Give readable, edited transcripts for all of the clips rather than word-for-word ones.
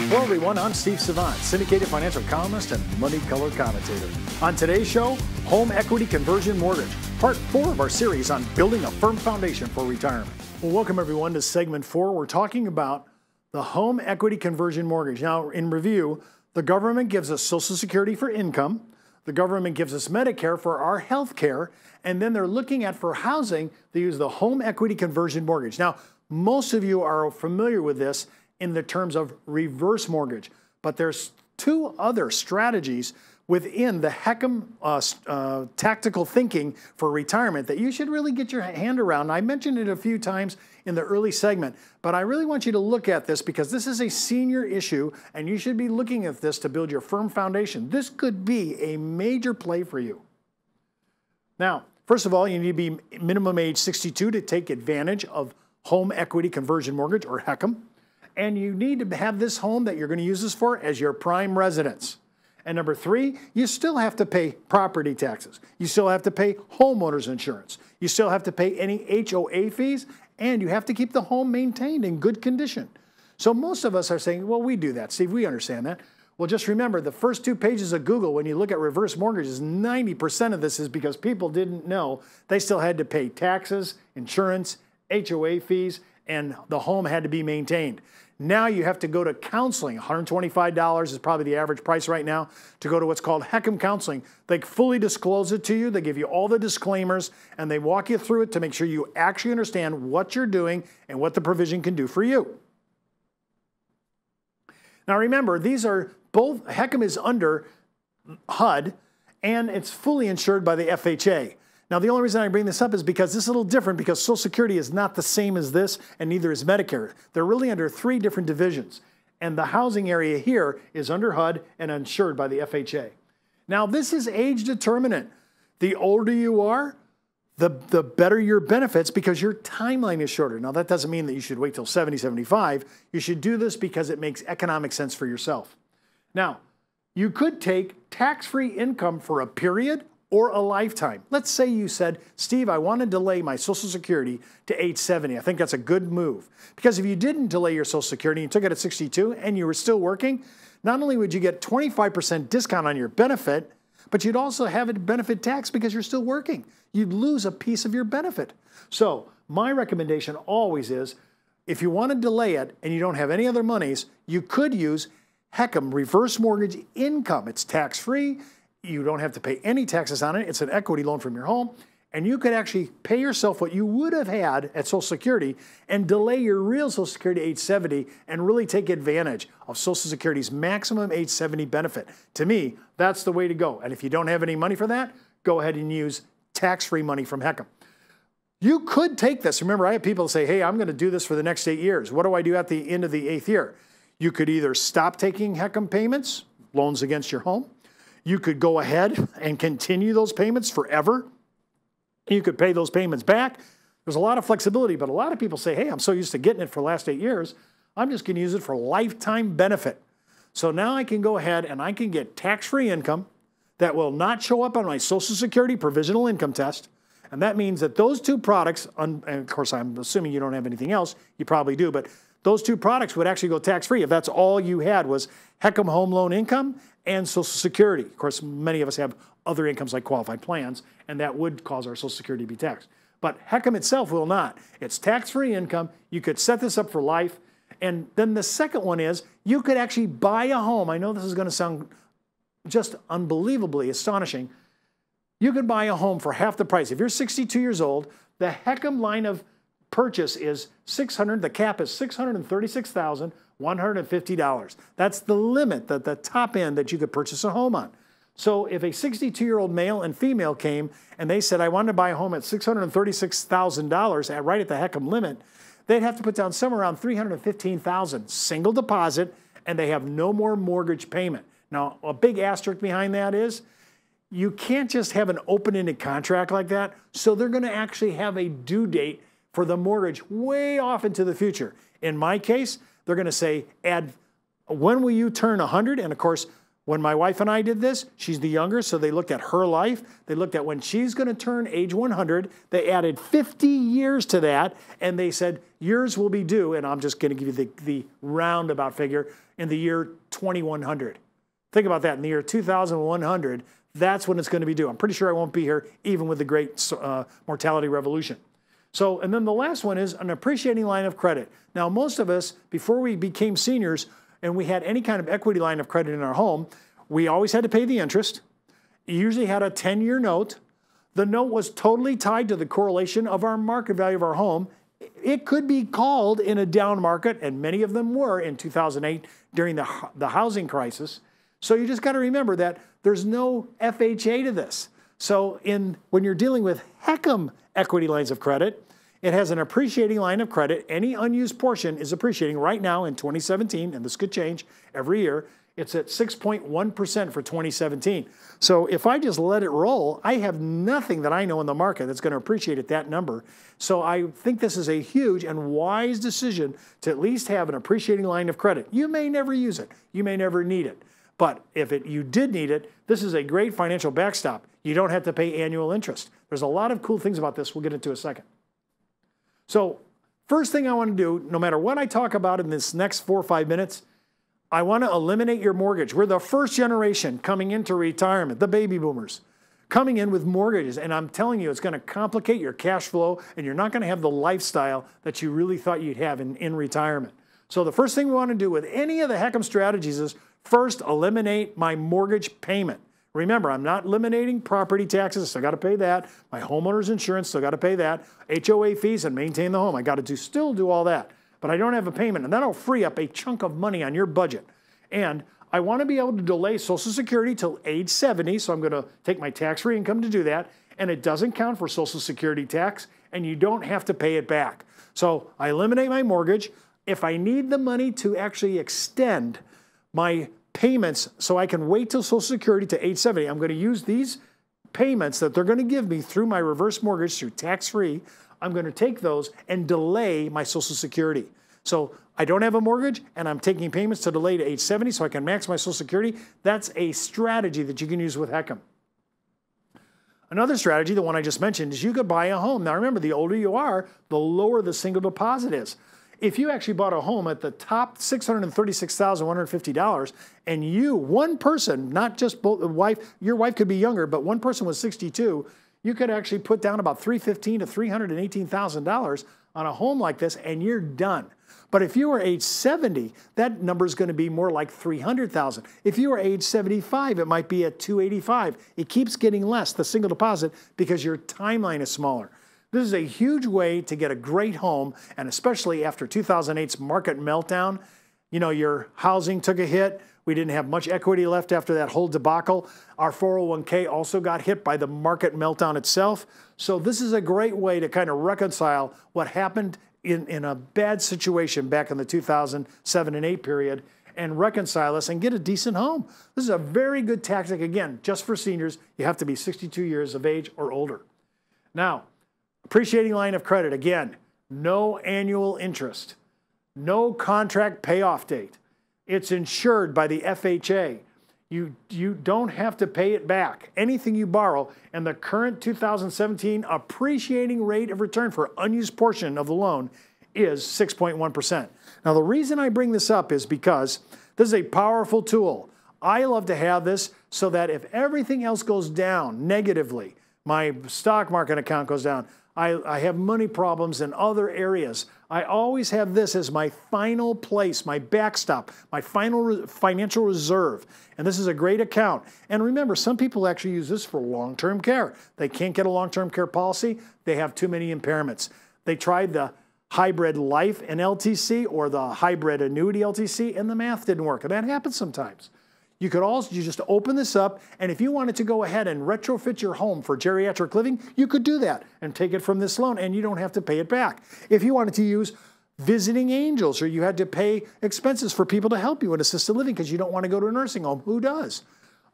Hello everyone, I'm Steve Savant, syndicated financial columnist and money color commentator. On today's show, home equity conversion mortgage, part 4 of our series on building a firm foundation for retirement. Well, welcome everyone to segment 4. We're talking about the home equity conversion mortgage. Now, in review, the government gives us Social Security for income, the government gives us Medicare for our health care, and then they're looking at for housing, they use the home equity conversion mortgage. Now, most of you are familiar with this in the terms of reverse mortgage, but there's 2 other strategies within the HECM tactical thinking for retirement that you should really get your hand around. I mentioned it a few times in the early segment, but I really want you to look at this because this is a senior issue and you should be looking at this to build your firm foundation. This could be a major play for you. Now, first of all, you need to be minimum age 62 to take advantage of home equity conversion mortgage, or HECM. And you need to have this home that you're going to use this for as your prime residence. And number 3, you still have to pay property taxes. You still have to pay homeowners insurance. You still have to pay any HOA fees, and you have to keep the home maintained in good condition. So most of us are saying, well, we do that, Steve, we understand that. Well, just remember, the first 2 pages of Google, when you look at reverse mortgages, 90% of this is because people didn't know they still had to pay taxes, insurance, HOA fees, and the home had to be maintained. Now you have to go to counseling. $125 is probably the average price right now to go to what's called HECM counseling. They fully disclose it to you. They give you all the disclaimers and they walk you through it to make sure you actually understand what you're doing and what the provision can do for you. Now remember, these are both, HECM is under HUD and it's fully insured by the FHA. Now, the only reason I bring this up is because this is a little different because Social Security is not the same as this and neither is Medicare. They're really under 3 different divisions. And the housing area here is under HUD and insured by the FHA. Now, this is age determinant. The older you are, the better your benefits because your timeline is shorter. Now, that doesn't mean that you should wait till 70, 75. You should do this because it makes economic sense for yourself. Now, you could take tax-free income for a period or a lifetime. Let's say you said, Steve, I want to delay my Social Security to age 70. I think that's a good move. Because if you didn't delay your Social Security, you took it at 62 and you were still working, not only would you get 25% discount on your benefit, but you'd also have a benefit tax because you're still working. You'd lose a piece of your benefit. So my recommendation always is, if you want to delay it and you don't have any other monies, you could use HECM, reverse mortgage income. It's tax-free. You don't have to pay any taxes on it. It's an equity loan from your home. And you could actually pay yourself what you would have had at Social Security and delay your real Social Security to age 70 and really take advantage of Social Security's maximum age 70 benefit. To me, that's the way to go. And if you don't have any money for that, go ahead and use tax-free money from HECM. You could take this. Remember, I have people say, hey, I'm going to do this for the next 8 years. What do I do at the end of the 8th year? You could either stop taking HECM payments, loans against your home. You could go ahead and continue those payments forever. You could pay those payments back. There's a lot of flexibility, but a lot of people say, hey, I'm so used to getting it for the last 8 years, I'm just going to use it for lifetime benefit. So now I can go ahead and I can get tax-free income that will not show up on my Social Security provisional income test. And that means that those 2 products, and of course I'm assuming you don't have anything else, you probably do, but those 2 products would actually go tax-free if that's all you had was HECM home loan income and Social Security. Of course, many of us have other incomes like qualified plans, and that would cause our Social Security to be taxed. But HECM itself will not. It's tax-free income. You could set this up for life. And then the second one is you could actually buy a home. I know this is going to sound just unbelievably astonishing. You could buy a home for half the price. If you're 62 years old, the HECM line of purchase is the cap is $636,150. That's the limit, the top end that you could purchase a home on. So if a 62-year-old male and female came and they said, I want to buy a home at $636,000 right at the HECM limit, they'd have to put down somewhere around $315,000, single deposit, and they have no more mortgage payment. Now, a big asterisk behind that is you can't just have an open-ended contract like that, so they're going to actually have a due date for the mortgage way off into the future. In my case, they're going to say, when will you turn 100? And of course, When my wife and I did this, she's the younger, so they looked at her life. They looked at when she's going to turn age 100. They added 50 years to that, and they said, yours will be due, and I'm just going to give you the roundabout figure, in the year 2100. Think about that. In the year 2100, that's when it's going to be due. I'm pretty sure I won't be here even with the great mortality revolution. So, and then the last one is an appreciating line of credit. Now, most of us, before we became seniors, and we had any kind of equity line of credit in our home, we always had to pay the interest. You usually had a 10-year note. The note was totally tied to the correlation of our market value of our home. It could be called in a down market, and many of them were in 2008 during the housing crisis. So you just got to remember that there's no FHA to this. So when you're dealing with HECM equity lines of credit, it has an appreciating line of credit. Any unused portion is appreciating right now in 2017, and this could change every year. It's at 6.1% for 2017. So if I just let it roll, I have nothing that I know in the market that's going to appreciate at that number. So I think this is a huge and wise decision to at least have an appreciating line of credit. You may never use it. You may never need it. But if you did need it, this is a great financial backstop. You don't have to pay annual interest. There's a lot of cool things about this. We'll get into in a second. So first thing I want to do, no matter what I talk about in this next 4 or 5 minutes, I want to eliminate your mortgage. We're the first generation coming into retirement, the baby boomers, coming in with mortgages. And I'm telling you, it's going to complicate your cash flow, and you're not going to have the lifestyle that you really thought you'd have in retirement. So the first thing we want to do with any of the HECM strategies is first eliminate my mortgage payment. Remember, I'm not eliminating property taxes, still got to pay that. My homeowner's insurance, still got to pay that. HOA fees and maintain the home, I got to still do all that. But I don't have a payment, and that'll free up a chunk of money on your budget. And I want to be able to delay Social Security till age 70, so I'm going to take my tax-free income to do that. And it doesn't count for Social Security tax, and you don't have to pay it back. So I eliminate my mortgage. If I need the money to actually extend my payments so I can wait till Social Security to age 70, I'm going to use these payments that they're going to give me through my reverse mortgage through tax-free. I'm going to take those and delay my Social Security. So I don't have a mortgage, and I'm taking payments to delay to age 70 so I can max my Social Security. That's a strategy that you can use with HECM. Another strategy, the one I just mentioned, is you could buy a home. Now remember, the older you are, the lower the single deposit is. If you actually bought a home at the top $636,150, and you, one person, not just both the wife, your wife could be younger, but one person was 62, you could actually put down about $315,000 to $318,000 on a home like this, and you're done. But if you were age 70, that number is going to be more like $300,000. If you were age 75, it might be at $285,000. It keeps getting less, the single deposit, because your timeline is smaller. This is a huge way to get a great home, and especially after 2008's market meltdown. You know, your housing took a hit. We didn't have much equity left after that whole debacle. Our 401k also got hit by the market meltdown itself. So this is a great way to kind of reconcile what happened in a bad situation back in the 2007 and 8 period and reconcile us and get a decent home. This is a very good tactic. Again, just for seniors, you have to be 62 years of age or older. Now, appreciating line of credit, again, no annual interest, no contract payoff date. It's insured by the FHA. You don't have to pay it back. Anything you borrow, and the current 2017 appreciating rate of return for unused portion of the loan is 6.1%. Now, the reason I bring this up is because this is a powerful tool. I love to have this so that if everything else goes down negatively, my stock market account goes down, I have money problems in other areas, I always have this as my final place, my backstop, my final financial reserve. And this is a great account. And remember, some people actually use this for long-term care. They can't get a long-term care policy. They have too many impairments. They tried the hybrid life and LTC or the hybrid annuity LTC, and the math didn't work. And that happens sometimes. You could also just open this up, and if you wanted to go ahead and retrofit your home for geriatric living, you could do that and take it from this loan, and you don't have to pay it back. If you wanted to use visiting angels, or you had to pay expenses for people to help you in assisted living because you don't want to go to a nursing home, who does?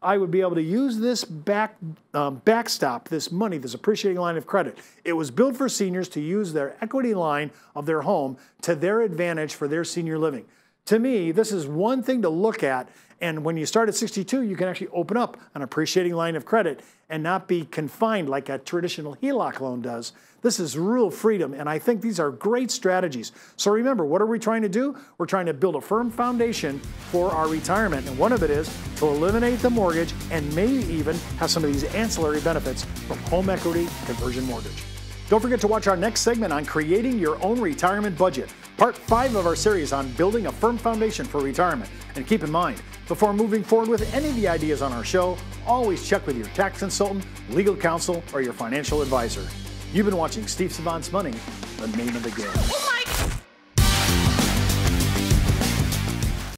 I would be able to use this backstop, this money, this appreciating line of credit. It was built for seniors to use their equity line of their home to their advantage for their senior living. To me, this is one thing to look at, and when you start at 62, you can actually open up an appreciating line of credit and not be confined like a traditional HELOC loan does. This is real freedom, and I think these are great strategies. So remember, what are we trying to do? We're trying to build a firm foundation for our retirement, and one of it is to eliminate the mortgage and maybe even have some of these ancillary benefits from home equity conversion mortgage. Don't forget to watch our next segment on creating your own retirement budget, part 5 of our series on building a firm foundation for retirement. And keep in mind, before moving forward with any of the ideas on our show, always check with your tax consultant, legal counsel, or your financial advisor. You've been watching Steve Savant's Money, the name of the game.